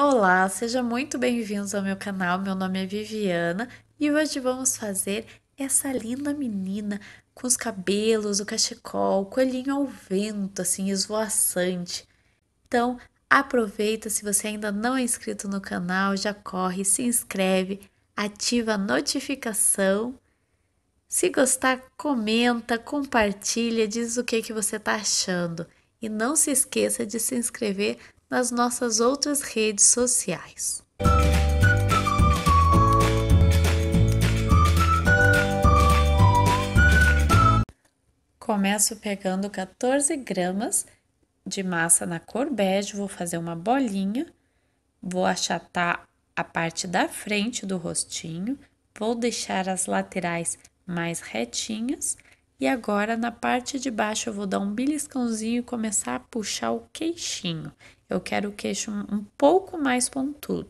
Olá, sejam muito bem-vindos ao meu canal. Meu nome é Viviana e hoje vamos fazer essa linda menina com os cabelos, o cachecol, o coelhinho ao vento, assim, esvoaçante. Então, aproveita, se você ainda não é inscrito no canal, já corre, se inscreve, ativa a notificação. Se gostar, comenta, compartilha, diz o que você está achando. E não se esqueça de se inscrever nas nossas outras redes sociais. Começo pegando 14 gramas de massa na cor bege, vou fazer uma bolinha, vou achatar a parte da frente do rostinho, vou deixar as laterais mais retinhas e agora na parte de baixo eu vou dar um beliscãozinho e começar a puxar o queixinho. Eu quero o queixo um pouco mais pontudo.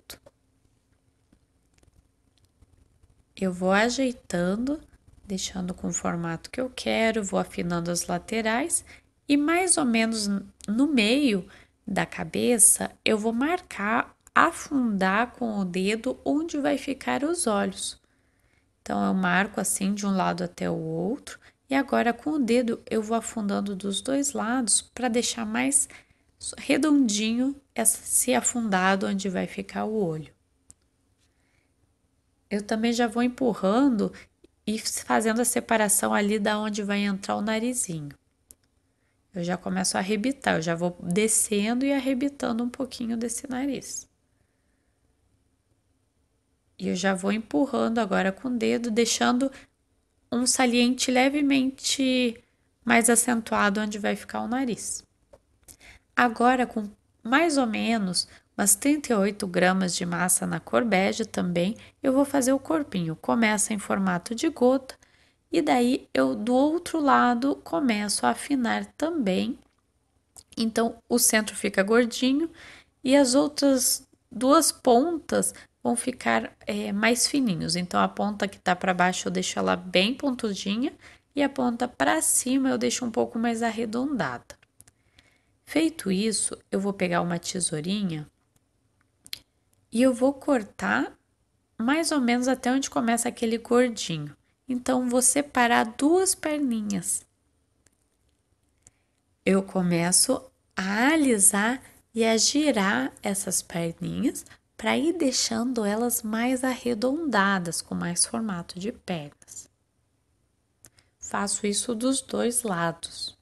Eu vou ajeitando, deixando com o formato que eu quero, vou afinando as laterais e mais ou menos no meio da cabeça eu vou marcar, afundar com o dedo onde vai ficar os olhos. Então, eu marco assim de um lado até o outro e agora com o dedo eu vou afundando dos dois lados para deixar mais redondinho esse afundado onde vai ficar o olho. Eu também já vou empurrando e fazendo a separação ali da onde vai entrar o narizinho. Eu já começo a arrebitar, eu já vou descendo e arrebitando um pouquinho desse nariz. E eu já vou empurrando agora com o dedo, deixando um saliente levemente mais acentuado onde vai ficar o nariz. Agora, com mais ou menos umas 38 gramas de massa na cor bege também, eu vou fazer o corpinho. Começa em formato de gota e daí eu do outro lado começo a afinar também. Então, o centro fica gordinho e as outras duas pontas vão ficar mais fininhos. Então, a ponta que tá para baixo eu deixo ela bem pontudinha e a ponta para cima eu deixo um pouco mais arredondada. Feito isso, eu vou pegar uma tesourinha e eu vou cortar mais ou menos até onde começa aquele gordinho. Então, vou separar duas perninhas. Eu começo a alisar e a girar essas perninhas para ir deixando elas mais arredondadas, com mais formato de pernas. Faço isso dos dois lados.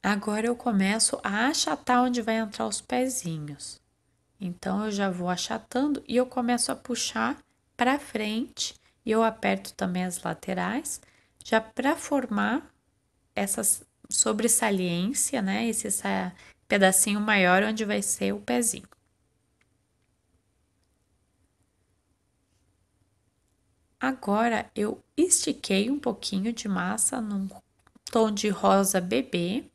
Agora eu começo a achatar onde vai entrar os pezinhos. Então eu já vou achatando e eu começo a puxar para frente e eu aperto também as laterais, já para formar essa sobressalência, né? Esse pedacinho maior onde vai ser o pezinho. Agora eu estiquei um pouquinho de massa num tom de rosa bebê.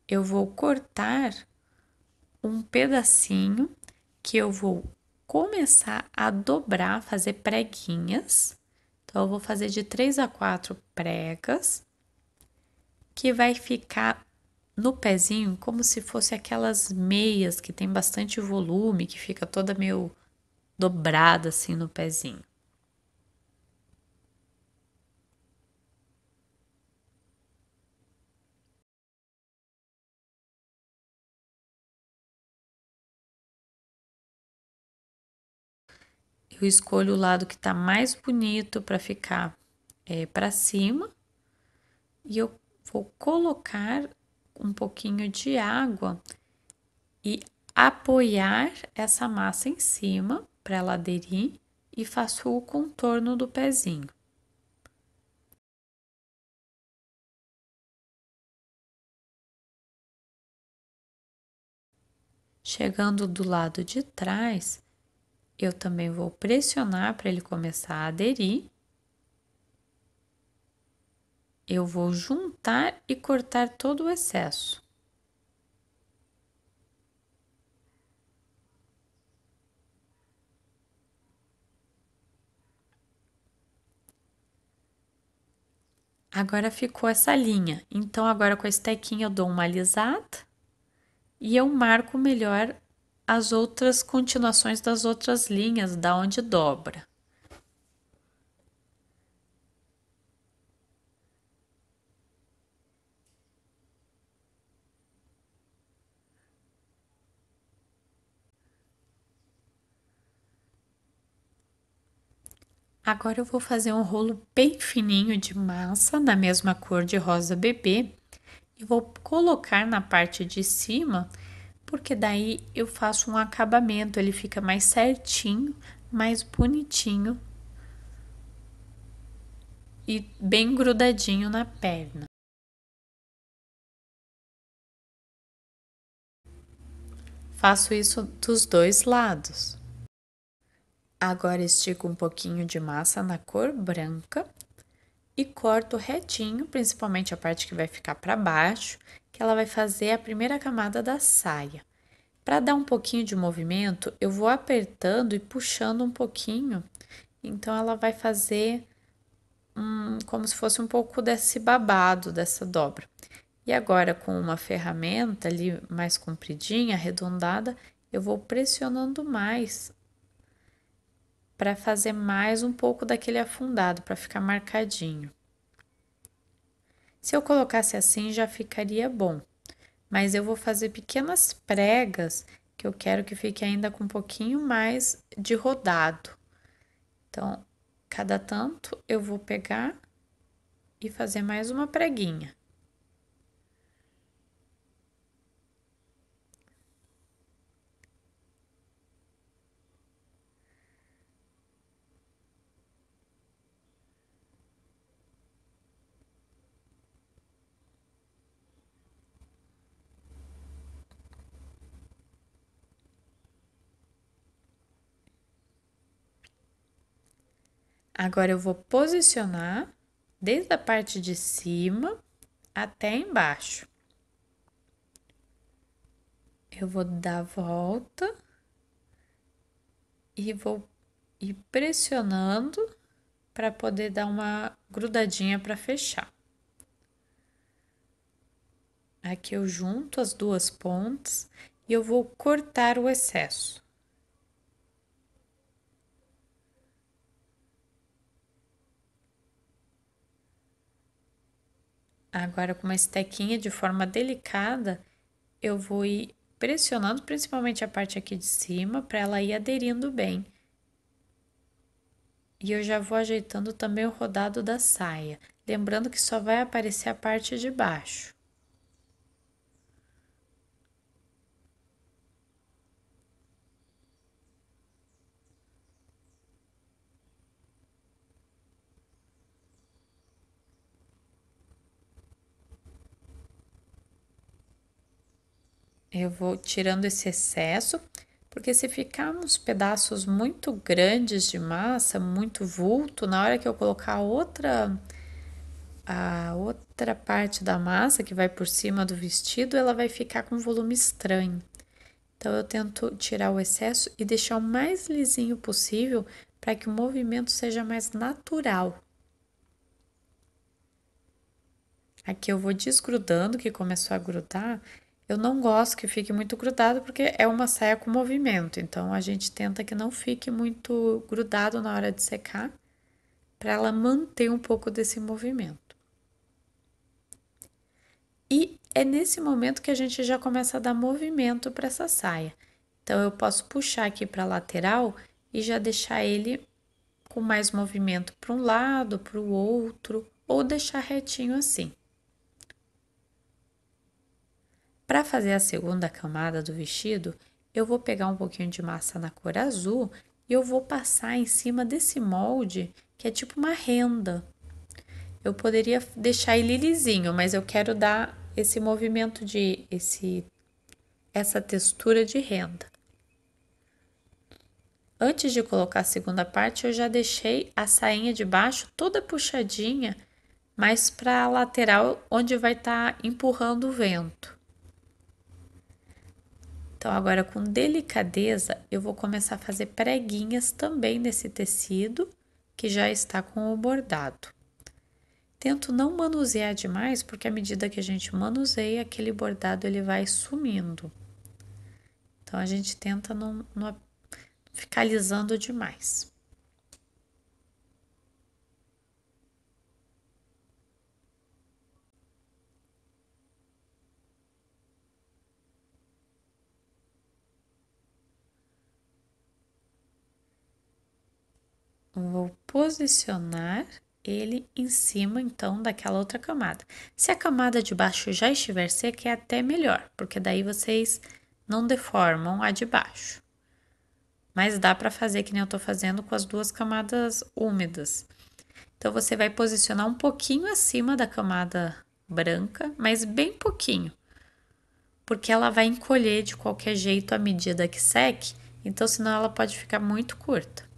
Eu vou cortar um pedacinho que eu vou começar a dobrar, fazer preguinhas. Então, eu vou fazer de 3 a 4 pregas, que vai ficar no pezinho como se fosse aquelas meias que tem bastante volume, que fica toda meio dobrada assim no pezinho. Eu escolho o lado que tá mais bonito para ficar para cima e eu vou colocar um pouquinho de água e apoiar essa massa em cima para ela aderir e faço o contorno do pezinho. Chegando do lado de trás, eu também vou pressionar para ele começar a aderir. Eu vou juntar e cortar todo o excesso. Agora ficou essa linha. Então, agora com a estequinha eu dou uma alisada e eu marco melhor as outras continuações das outras linhas, da onde dobra. Agora eu vou fazer um rolo bem fininho de massa, na mesma cor de rosa bebê, e vou colocar na parte de cima, porque daí eu faço um acabamento, ele fica mais certinho, mais bonitinho e bem grudadinho na perna. Faço isso dos dois lados. Agora estico um pouquinho de massa na cor branca e corto retinho, principalmente a parte que vai ficar para baixo, que ela vai fazer a primeira camada da saia. Para dar um pouquinho de movimento, eu vou apertando e puxando um pouquinho, então ela vai fazer como se fosse um pouco desse babado, dessa dobra. E agora, com uma ferramenta ali mais compridinha, arredondada, eu vou pressionando mais para fazer mais um pouco daquele afundado, para ficar marcadinho. Se eu colocasse assim, já ficaria bom, mas eu vou fazer pequenas pregas que eu quero que fique ainda com um pouquinho mais de rodado. Então, cada tanto eu vou pegar e fazer mais uma preguinha. Agora eu vou posicionar desde a parte de cima até embaixo. Eu vou dar a volta e vou ir pressionando para poder dar uma grudadinha para fechar. Aqui eu junto as duas pontas e eu vou cortar o excesso. Agora, com uma estequinha de forma delicada, eu vou ir pressionando principalmente a parte aqui de cima para ela ir aderindo bem. E eu já vou ajeitando também o rodado da saia, lembrando que só vai aparecer a parte de baixo. Eu vou tirando esse excesso, porque se ficar uns pedaços muito grandes de massa, muito vulto, na hora que eu colocar a outra parte da massa que vai por cima do vestido, ela vai ficar com um volume estranho. Então eu tento tirar o excesso e deixar o mais lisinho possível para que o movimento seja mais natural. Aqui eu vou desgrudando, que começou a grudar. Eu não gosto que fique muito grudado porque é uma saia com movimento, então a gente tenta que não fique muito grudado na hora de secar, para ela manter um pouco desse movimento. E é nesse momento que a gente já começa a dar movimento para essa saia. Então eu posso puxar aqui para a lateral e já deixar ele com mais movimento para um lado, para o outro, ou deixar retinho assim. Para fazer a segunda camada do vestido, eu vou pegar um pouquinho de massa na cor azul e eu vou passar em cima desse molde, que é tipo uma renda. Eu poderia deixar ele lisinho, mas eu quero dar esse movimento essa textura de renda. Antes de colocar a segunda parte, eu já deixei a sainha de baixo toda puxadinha, mais para a lateral, onde vai estar empurrando o vento. Então, agora com delicadeza, eu vou começar a fazer preguinhas também nesse tecido que já está com o bordado. Tento não manusear demais, porque à medida que a gente manuseia, aquele bordado ele vai sumindo. Então a gente tenta não ficar alisando demais. Vou posicionar ele em cima então daquela outra camada. Se a camada de baixo já estiver seca, é até melhor, porque daí vocês não deformam a de baixo. Mas dá para fazer que nem eu tô fazendo com as duas camadas úmidas. Então você vai posicionar um pouquinho acima da camada branca, mas bem pouquinho, porque ela vai encolher de qualquer jeito à medida que seque, então senão ela pode ficar muito curta.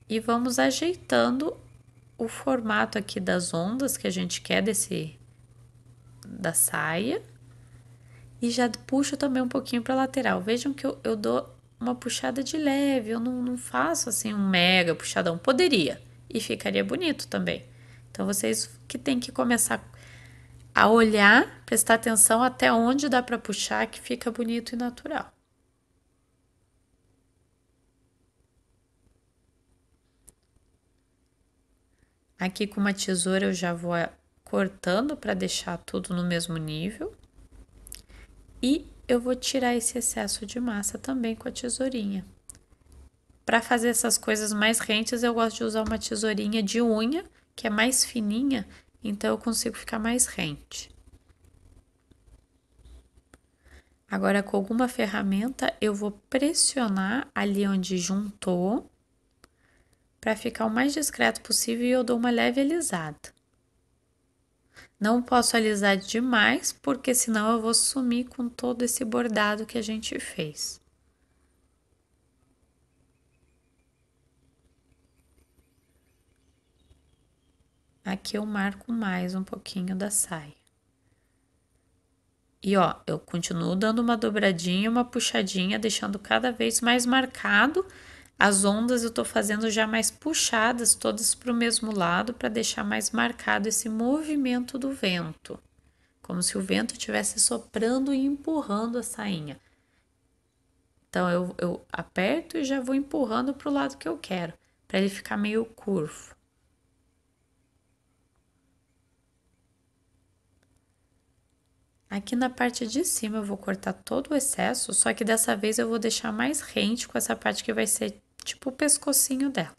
E vamos ajeitando o formato aqui das ondas que a gente quer da saia. E já puxo também um pouquinho para lateral. Vejam que eu dou uma puxada de leve, eu não faço assim um mega puxadão. Poderia, e ficaria bonito também. Então vocês que tem que começar a olhar, prestar atenção até onde dá para puxar, que fica bonito e natural. Aqui com uma tesoura eu já vou cortando para deixar tudo no mesmo nível. E eu vou tirar esse excesso de massa também com a tesourinha. Para fazer essas coisas mais rentes, eu gosto de usar uma tesourinha de unha, que é mais fininha, então eu consigo ficar mais rente. Agora, com alguma ferramenta, eu vou pressionar ali onde juntou, para ficar o mais discreto possível, e eu dou uma leve alisada. Não posso alisar demais, porque senão eu vou sumir com todo esse bordado que a gente fez. Aqui eu marco mais um pouquinho da saia. E ó, eu continuo dando uma dobradinha, uma puxadinha, deixando cada vez mais marcado. As ondas eu tô fazendo já mais puxadas, todas para o mesmo lado, para deixar mais marcado esse movimento do vento. Como se o vento estivesse soprando e empurrando a sainha. Então eu aperto e já vou empurrando para o lado que eu quero, para ele ficar meio curvo. Aqui na parte de cima eu vou cortar todo o excesso, só que dessa vez eu vou deixar mais rente com essa parte que vai ser tipo o pescocinho dela,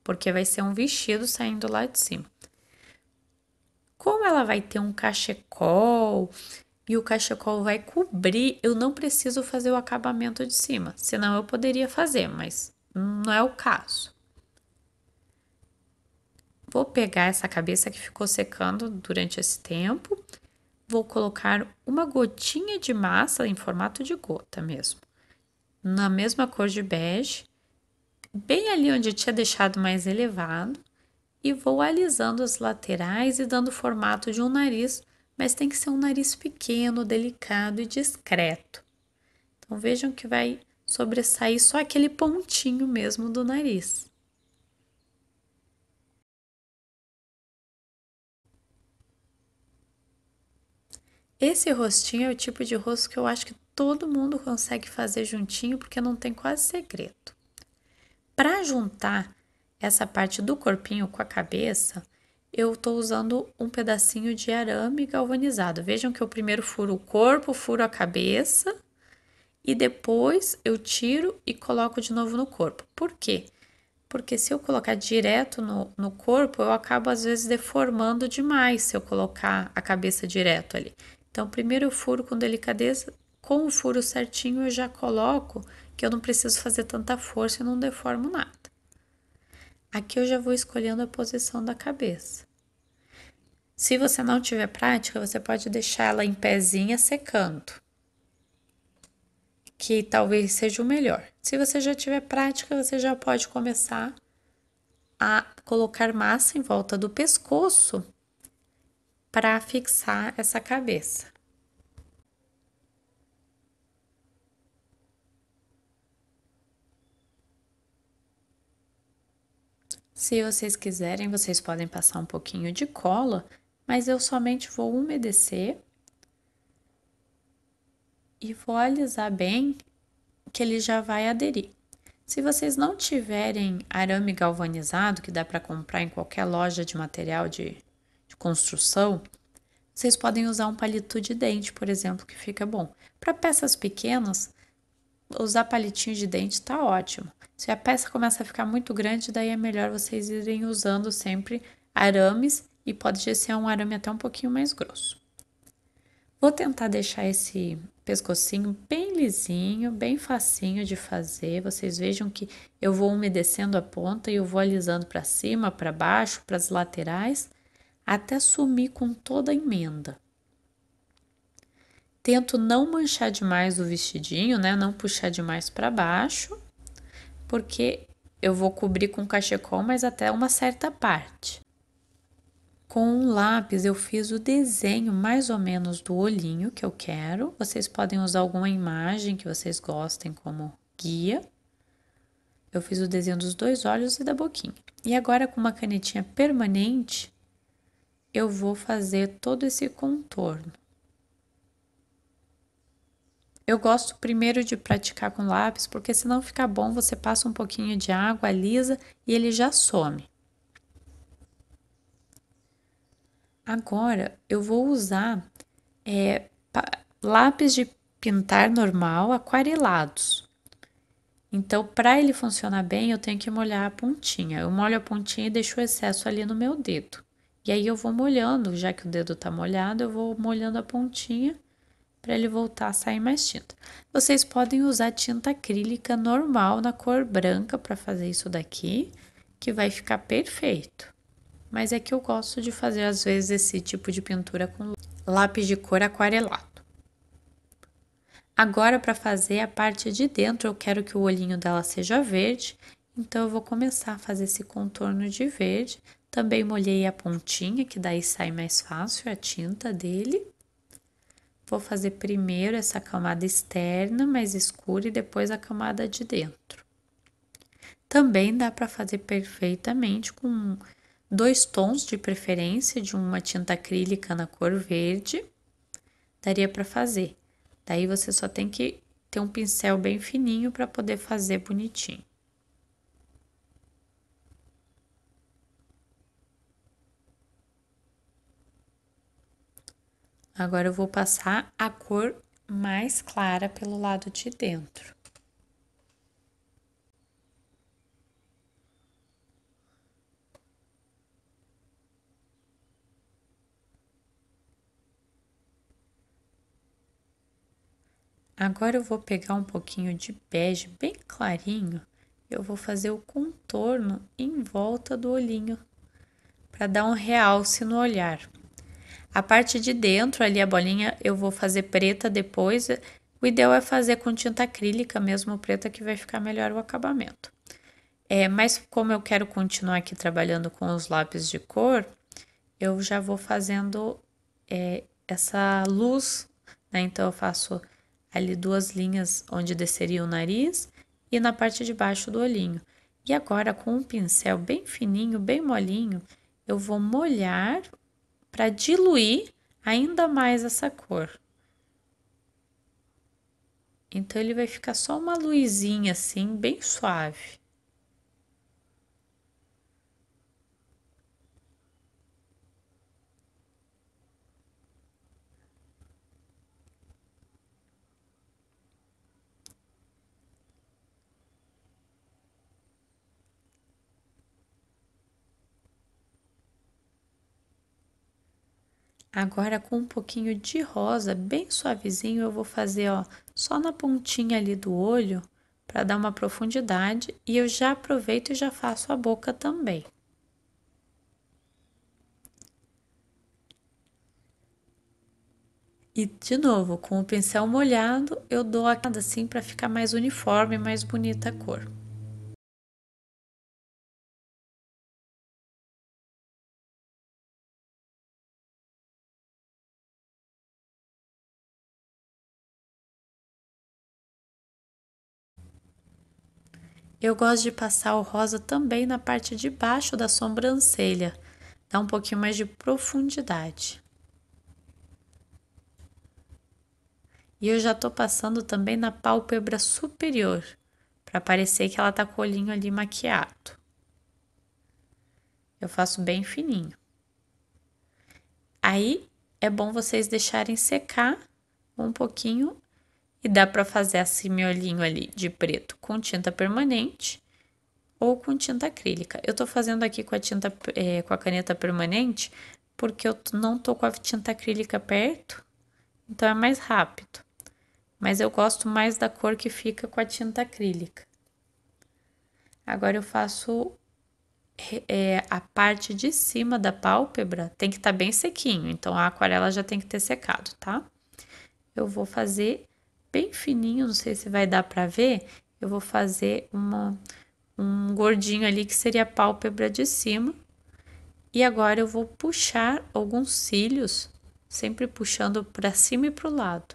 porque vai ser um vestido saindo lá de cima. Como ela vai ter um cachecol e o cachecol vai cobrir, eu não preciso fazer o acabamento de cima, senão eu poderia fazer, mas não é o caso. Vou pegar essa cabeça que ficou secando durante esse tempo. Vou colocar uma gotinha de massa em formato de gota mesmo, na mesma cor de bege, bem ali onde eu tinha deixado mais elevado, e vou alisando as laterais e dando o formato de um nariz, mas tem que ser um nariz pequeno, delicado e discreto. Então vejam que vai sobressair só aquele pontinho mesmo do nariz. Esse rostinho é o tipo de rosto que eu acho que todo mundo consegue fazer juntinho, porque não tem quase segredo. Para juntar essa parte do corpinho com a cabeça, eu estou usando um pedacinho de arame galvanizado. Vejam que eu primeiro furo o corpo, furo a cabeça e depois eu tiro e coloco de novo no corpo. Por quê? Porque se eu colocar direto no corpo, eu acabo às vezes deformando demais se eu colocar a cabeça direto ali. Então, primeiro eu furo com delicadeza, com o furo certinho eu já coloco, que eu não preciso fazer tanta força e não deformo nada. Aqui eu já vou escolhendo a posição da cabeça. Se você não tiver prática, você pode deixar ela em pezinha secando, que talvez seja o melhor. Se você já tiver prática, você já pode começar a colocar massa em volta do pescoço para fixar essa cabeça. Se vocês quiserem, vocês podem passar um pouquinho de cola, mas eu somente vou umedecer e vou alisar bem que ele já vai aderir. Se vocês não tiverem arame galvanizado, que dá para comprar em qualquer loja de material de construção, vocês podem usar um palito de dente, por exemplo, que fica bom. Para peças pequenas, usar palitinho de dente está ótimo. Se a peça começa a ficar muito grande, daí é melhor vocês irem usando sempre arames e pode ser um arame até um pouquinho mais grosso. Vou tentar deixar esse pescocinho bem lisinho, bem facinho de fazer. Vocês vejam que eu vou umedecendo a ponta e eu vou alisando para cima, para baixo, para as laterais, até sumir com toda a emenda. Tento não manchar demais o vestidinho, né? Não puxar demais para baixo, porque eu vou cobrir com cachecol, mas até uma certa parte. Com um lápis eu fiz o desenho mais ou menos do olhinho que eu quero. Vocês podem usar alguma imagem que vocês gostem como guia. Eu fiz o desenho dos dois olhos e da boquinha. E agora com uma canetinha permanente, eu vou fazer todo esse contorno. Eu gosto primeiro de praticar com lápis, porque se não ficar bom, você passa um pouquinho de água, alisa e ele já some. Agora eu vou usar lápis de pintar normal, aquarelados. Então, para ele funcionar bem, eu tenho que molhar a pontinha. Eu molho a pontinha e deixo o excesso ali no meu dedo. E aí eu vou molhando, já que o dedo tá molhado, eu vou molhando a pontinha para ele voltar a sair mais tinta. Vocês podem usar tinta acrílica normal na cor branca para fazer isso daqui, que vai ficar perfeito. Mas é que eu gosto de fazer às vezes esse tipo de pintura com lápis de cor aquarelado. Agora, para fazer a parte de dentro, eu quero que o olhinho dela seja verde, então eu vou começar a fazer esse contorno de verde. Também molhei a pontinha, que daí sai mais fácil a tinta dele. Vou fazer primeiro essa camada externa, mais escura, e depois a camada de dentro. Também dá para fazer perfeitamente com 2 tons de preferência de uma tinta acrílica na cor verde. Daria para fazer. Daí você só tem que ter um pincel bem fininho para poder fazer bonitinho. Agora eu vou passar a cor mais clara pelo lado de dentro. Agora eu vou pegar um pouquinho de bege bem clarinho, eu vou fazer o contorno em volta do olhinho, para dar um realce no olhar. A parte de dentro, ali a bolinha, eu vou fazer preta depois. O ideal é fazer com tinta acrílica mesmo preta, que vai ficar melhor o acabamento. Mas como eu quero continuar aqui trabalhando com os lápis de cor, eu já vou fazendo essa luz, né? Então eu faço ali 2 linhas onde desceria o nariz e na parte de baixo do olhinho. E agora com um pincel bem fininho, bem molinho, eu vou molhar para diluir ainda mais essa cor. Então ele vai ficar só uma luzinha assim, bem suave. Agora com um pouquinho de rosa, bem suavezinho, eu vou fazer, ó, só na pontinha ali do olho, para dar uma profundidade, e eu já aproveito e já faço a boca também. E de novo, com o pincel molhado, eu dou a cada assim para ficar mais uniforme, mais bonita a cor. Eu gosto de passar o rosa também na parte de baixo da sobrancelha, dá um pouquinho mais de profundidade. E eu já tô passando também na pálpebra superior, para parecer que ela tá com o olhinho ali maquiado. Eu faço bem fininho. Aí é bom vocês deixarem secar um pouquinho e dá para fazer esse miolinho ali de preto com tinta permanente ou com tinta acrílica. Eu tô fazendo aqui com a com a caneta permanente porque eu não tô com a tinta acrílica perto, então é mais rápido. Mas eu gosto mais da cor que fica com a tinta acrílica. Agora eu faço a parte de cima da pálpebra, tem que estar bem sequinho, então a aquarela já tem que ter secado, tá? Eu vou fazer bem fininho, não sei se vai dar pra ver, eu vou fazer um gordinho ali que seria a pálpebra de cima. E agora eu vou puxar alguns cílios, sempre puxando para cima e para o lado.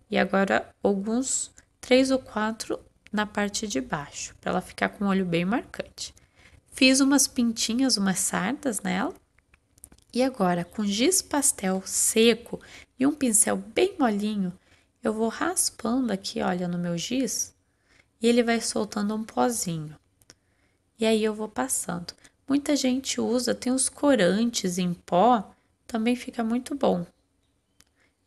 E agora alguns 3 ou 4 na parte de baixo, para ela ficar com o olho bem marcante. Fiz umas pintinhas, umas sardas nela. E agora, com giz pastel seco e um pincel bem molinho, eu vou raspando aqui, olha, no meu giz, e ele vai soltando um pozinho. E aí eu vou passando. Muita gente usa, tem os corantes em pó, também fica muito bom.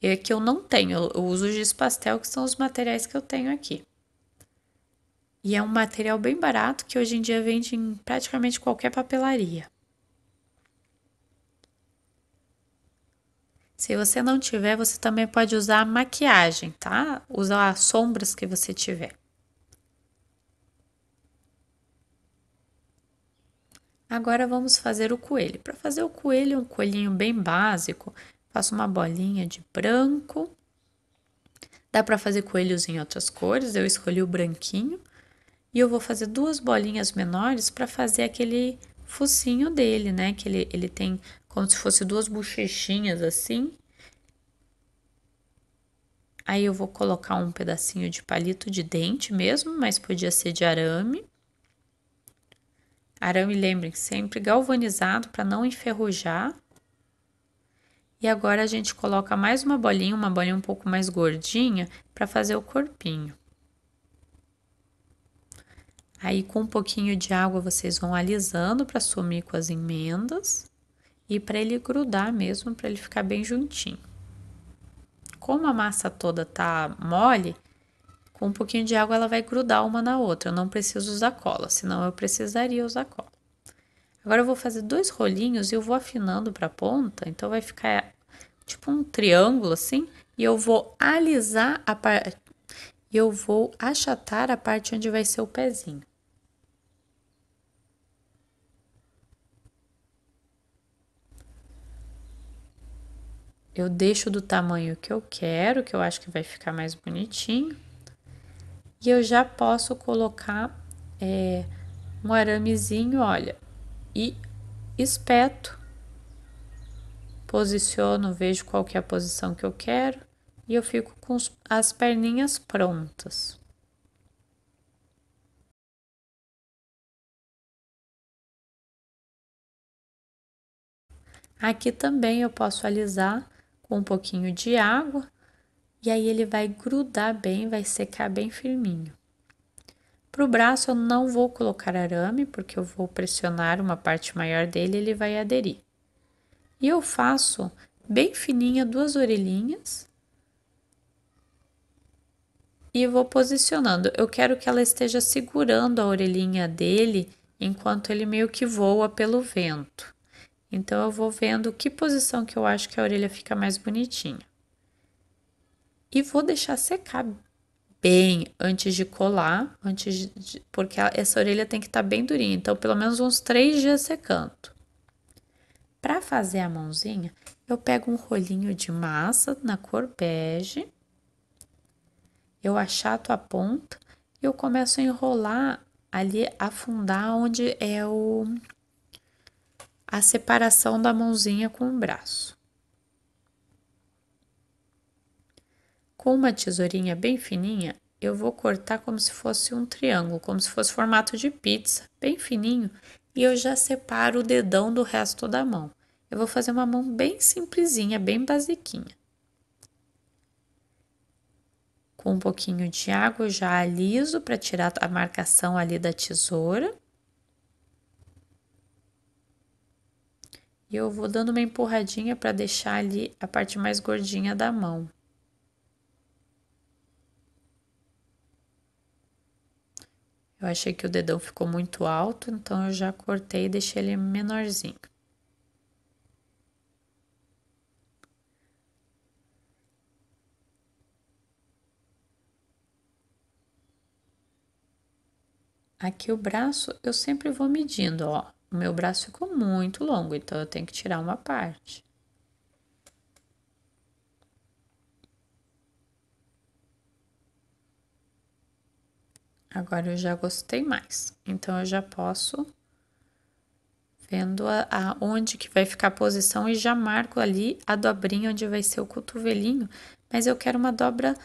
É que eu não tenho, eu uso giz pastel, que são os materiais que eu tenho aqui. E é um material bem barato que hoje em dia vende em praticamente qualquer papelaria. Se você não tiver, você também pode usar a maquiagem, tá? Usar as sombras que você tiver. Agora vamos fazer o coelho. Para fazer o coelho, um coelhinho bem básico, faço uma bolinha de branco. Dá para fazer coelhos em outras cores, eu escolhi o branquinho. E eu vou fazer duas bolinhas menores para fazer aquele focinho dele, né? Que ele tem como se fosse duas bochechinhas assim. Aí eu vou colocar um pedacinho de palito de dente mesmo, mas podia ser de arame. Arame, lembrem, sempre galvanizado para não enferrujar. E agora a gente coloca mais uma bolinha um pouco mais gordinha, para fazer o corpinho. Aí, com um pouquinho de água, vocês vão alisando para sumir com as emendas e para ele grudar mesmo, para ele ficar bem juntinho. Como a massa toda tá mole, com um pouquinho de água ela vai grudar uma na outra. Eu não preciso usar cola, senão eu precisaria usar cola. Agora eu vou fazer dois rolinhos e eu vou afinando para a ponta, então vai ficar tipo um triângulo assim, e eu vou alisar a parte, eu vou achatar a parte onde vai ser o pezinho. Eu deixo do tamanho que eu quero, que eu acho que vai ficar mais bonitinho. E eu já posso colocar um aramezinho, olha, e espeto, posiciono, vejo qual que é a posição que eu quero e eu fico com as perninhas prontas. Aqui também eu posso alisar com um pouquinho de água e aí ele vai grudar bem, vai secar bem firminho. Para o braço eu não vou colocar arame, porque eu vou pressionar uma parte maior dele e ele vai aderir. E eu faço bem fininha duas orelhinhas e vou posicionando. Eu quero que ela esteja segurando a orelhinha dele enquanto ele meio que voa pelo vento. Então eu vou vendo que posição que eu acho que a orelha fica mais bonitinha. E vou deixar secar bem antes de colar, porque essa orelha tem que estar bem durinha, então pelo menos uns 3 dias secando. Para fazer a mãozinha, eu pego um rolinho de massa na cor bege, eu achato a ponta e eu começo a enrolar ali, afundar onde é a separação da mãozinha com o braço. Com uma tesourinha bem fininha, eu vou cortar como se fosse um triângulo, como se fosse formato de pizza, bem fininho, e eu já separo o dedão do resto da mão. Eu vou fazer uma mão bem simplesinha, bem basiquinha. Com um pouquinho de água eu já aliso para tirar a marcação ali da tesoura. E eu vou dando uma empurradinha para deixar ali a parte mais gordinha da mão. Eu achei que o dedão ficou muito alto, então eu já cortei e deixei ele menorzinho. Aqui o braço eu sempre vou medindo, ó. O meu braço ficou muito longo, então eu tenho que tirar uma parte. Agora eu já gostei mais, então eu já posso vendo onde que vai ficar a posição e já marco ali a dobrinha onde vai ser o cotovelinho, mas eu quero uma dobra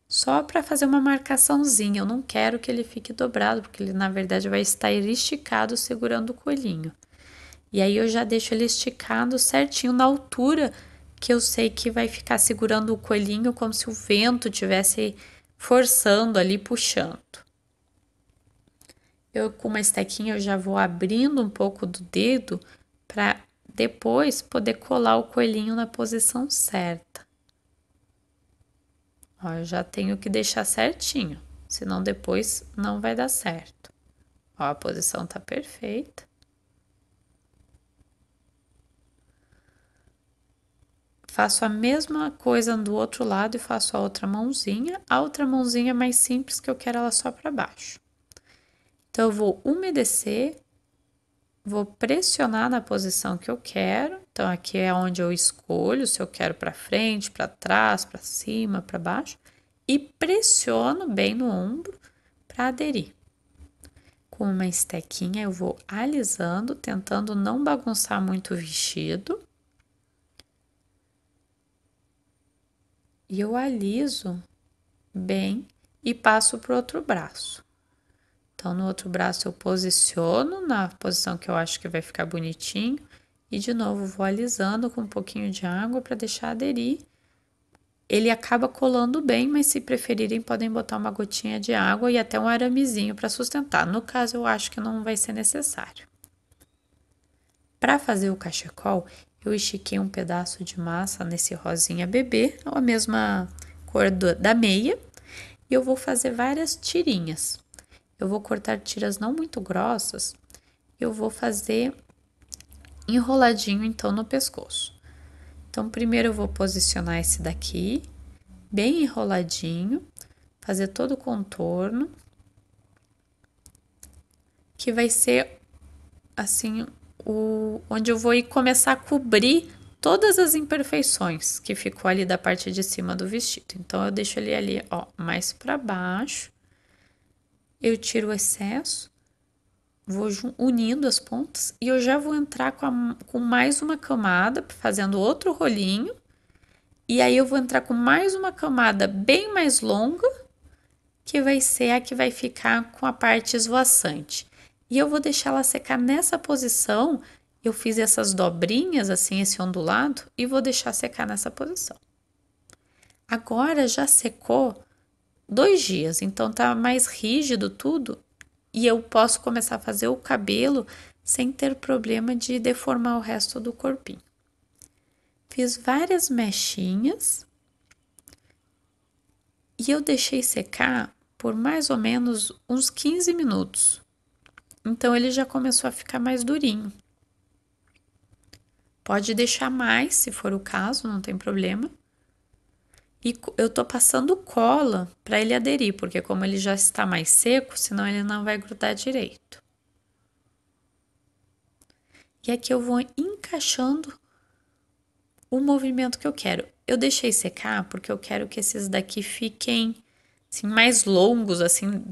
só para fazer uma marcaçãozinha, eu não quero que ele fique dobrado, porque ele na verdade vai estar esticado segurando o coelhinho. E aí eu já deixo ele esticado certinho na altura que eu sei que vai ficar segurando o coelhinho como se o vento tivesse forçando ali, puxando. Eu com uma estequinha eu já vou abrindo um pouco do dedo para depois poder colar o coelhinho na posição certa. Ó, eu já tenho que deixar certinho, senão depois não vai dar certo. Ó, a posição tá perfeita. Faço a mesma coisa do outro lado e faço a outra mãozinha. A outra mãozinha é mais simples, que eu quero ela só para baixo. Então, eu vou umedecer, vou pressionar na posição que eu quero. Então, aqui é onde eu escolho se eu quero para frente, para trás, para cima, para baixo. E pressiono bem no ombro para aderir. Com uma estequinha, eu vou alisando, tentando não bagunçar muito o vestido. E eu aliso bem e passo para o outro braço. Então, no outro braço eu posiciono na posição que eu acho que vai ficar bonitinho e de novo vou alisando com um pouquinho de água para deixar aderir. Ele acaba colando bem, mas se preferirem podem botar uma gotinha de água e até um aramezinho para sustentar. No caso, eu acho que não vai ser necessário. Para fazer o cachecol, eu estiquei um pedaço de massa nesse rosinha bebê, a mesma cor da meia, e eu vou fazer várias tirinhas. Eu vou cortar tiras não muito grossas, eu vou fazer enroladinho então no pescoço. Então, primeiro eu vou posicionar esse daqui, bem enroladinho, fazer todo o contorno, que vai ser assim onde eu vou começar a cobrir todas as imperfeições que ficou ali da parte de cima do vestido. Então, eu deixo ele ali, ó, mais para baixo. Eu tiro o excesso, vou unindo as pontas e eu já vou entrar com mais uma camada, fazendo outro rolinho. E aí, eu vou entrar com mais uma camada bem mais longa, que vai ser a que vai ficar com a parte esvoaçante. E eu vou deixar ela secar nessa posição. Eu fiz essas dobrinhas, assim, esse ondulado, e vou deixar secar nessa posição. Agora já secou 2 dias, então tá mais rígido tudo. E eu posso começar a fazer o cabelo sem ter problema de deformar o resto do corpinho. Fiz várias mechinhas e eu deixei secar por mais ou menos uns 15 minutos. Então, ele já começou a ficar mais durinho. Pode deixar mais, se for o caso, não tem problema. E eu tô passando cola para ele aderir, porque como ele já está mais seco, senão ele não vai grudar direito. E aqui eu vou encaixando o movimento que eu quero. Eu deixei secar porque eu quero que esses daqui fiquem assim, mais longos, assim,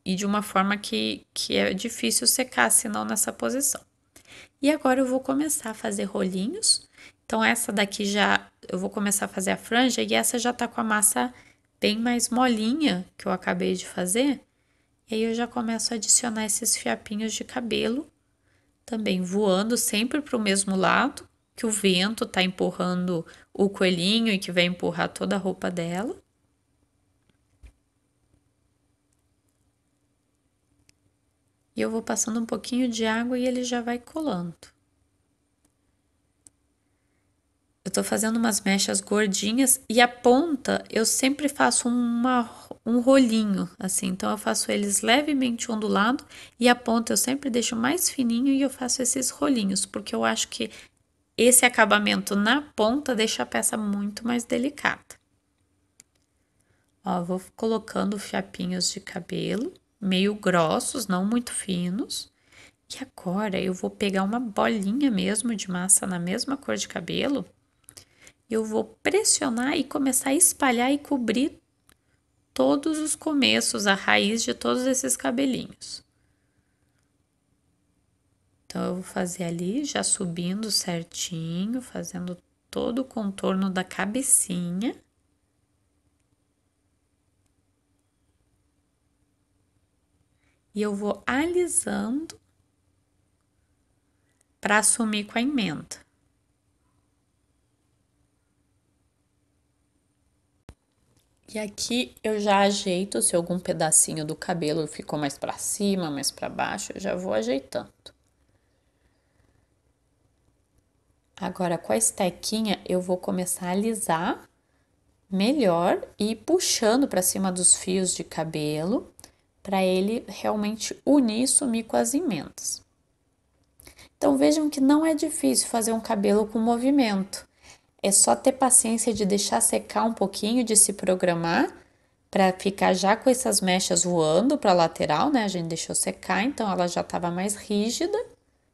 e de uma forma que é difícil secar, senão nessa posição. E agora eu vou começar a fazer rolinhos. Então, essa daqui já, eu vou começar a fazer a franja e essa já tá com a massa bem mais molinha que eu acabei de fazer. E aí eu já começo a adicionar esses fiapinhos de cabelo, também voando sempre para o mesmo lado, que o vento tá empurrando o coelhinho e que vai empurrar toda a roupa dela. E eu vou passando um pouquinho de água e ele já vai colando. Eu tô fazendo umas mechas gordinhas e a ponta eu sempre faço um rolinho, assim. Então eu faço eles levemente ondulado e a ponta eu sempre deixo mais fininho e eu faço esses rolinhos, porque eu acho que esse acabamento na ponta deixa a peça muito mais delicada. Ó, vou colocando fiapinhos de cabelo, meio grossos, não muito finos. E agora eu vou pegar uma bolinha mesmo de massa na mesma cor de cabelo. Eu vou pressionar e começar a espalhar e cobrir todos os começos, a raiz de todos esses cabelinhos. Então, eu vou fazer ali, já subindo certinho, fazendo todo o contorno da cabecinha. E eu vou alisando para assumir com a emenda. E aqui eu já ajeito, se algum pedacinho do cabelo ficou mais para cima, mais para baixo, eu já vou ajeitando. Agora, com a estequinha, eu vou começar a alisar melhor e ir puxando para cima dos fios de cabelo, para ele realmente unir e sumir com as emendas. Então, vejam que não é difícil fazer um cabelo com movimento. É só ter paciência de deixar secar um pouquinho, de se programar, para ficar já com essas mechas voando para a lateral, né? A gente deixou secar, então ela já estava mais rígida,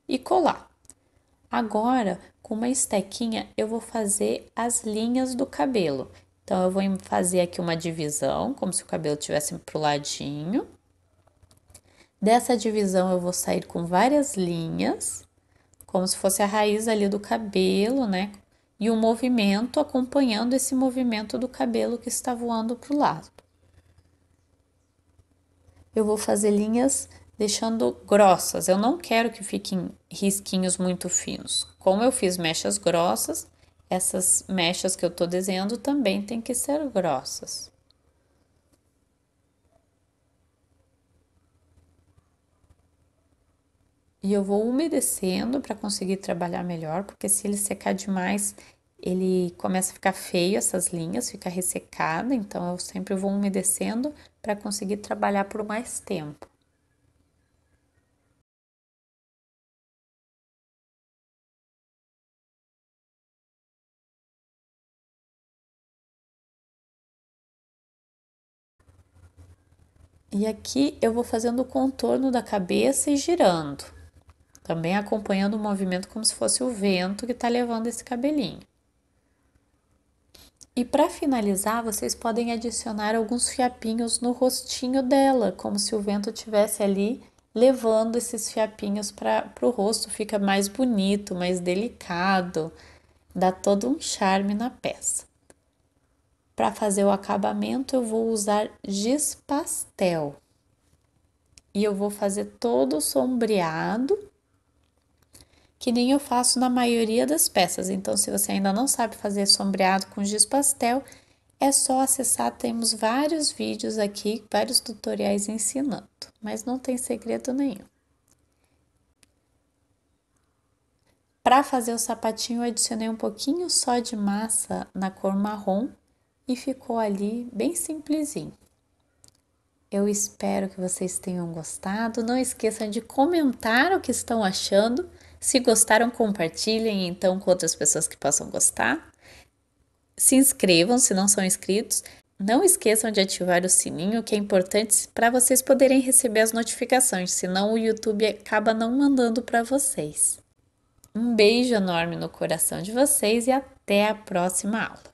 e colar. Agora, com uma estequinha, eu vou fazer as linhas do cabelo. Então, eu vou fazer aqui uma divisão, como se o cabelo tivesse pro ladinho. Dessa divisão, eu vou sair com várias linhas, como se fosse a raiz ali do cabelo, né? E o movimento acompanhando esse movimento do cabelo que está voando pro lado. Eu vou fazer linhas deixando grossas. Eu não quero que fiquem risquinhos muito finos. Como eu fiz mechas grossas, essas mechas que eu tô desenhando também tem que ser grossas. E eu vou umedecendo para conseguir trabalhar melhor, porque se ele secar demais, ele começa a ficar feio essas linhas, fica ressecada, então eu sempre vou umedecendo para conseguir trabalhar por mais tempo. E aqui eu vou fazendo o contorno da cabeça e girando, também acompanhando o movimento como se fosse o vento que está levando esse cabelinho. E para finalizar, vocês podem adicionar alguns fiapinhos no rostinho dela, como se o vento estivesse ali levando esses fiapinhos para o rosto, fica mais bonito, mais delicado, dá todo um charme na peça. Para fazer o acabamento, eu vou usar giz pastel. E eu vou fazer todo sombreado, que nem eu faço na maioria das peças. Então, se você ainda não sabe fazer sombreado com giz pastel, é só acessar, temos vários vídeos aqui, vários tutoriais ensinando, mas não tem segredo nenhum. Para fazer o sapatinho, eu adicionei um pouquinho só de massa na cor marrom e ficou ali bem simplesinho. Eu espero que vocês tenham gostado. Não esqueçam de comentar o que estão achando. Se gostaram, compartilhem então com outras pessoas que possam gostar. Se inscrevam se não são inscritos. Não esqueçam de ativar o sininho, que é importante para vocês poderem receber as notificações, senão o YouTube acaba não mandando para vocês. Um beijo enorme no coração de vocês e até a próxima aula.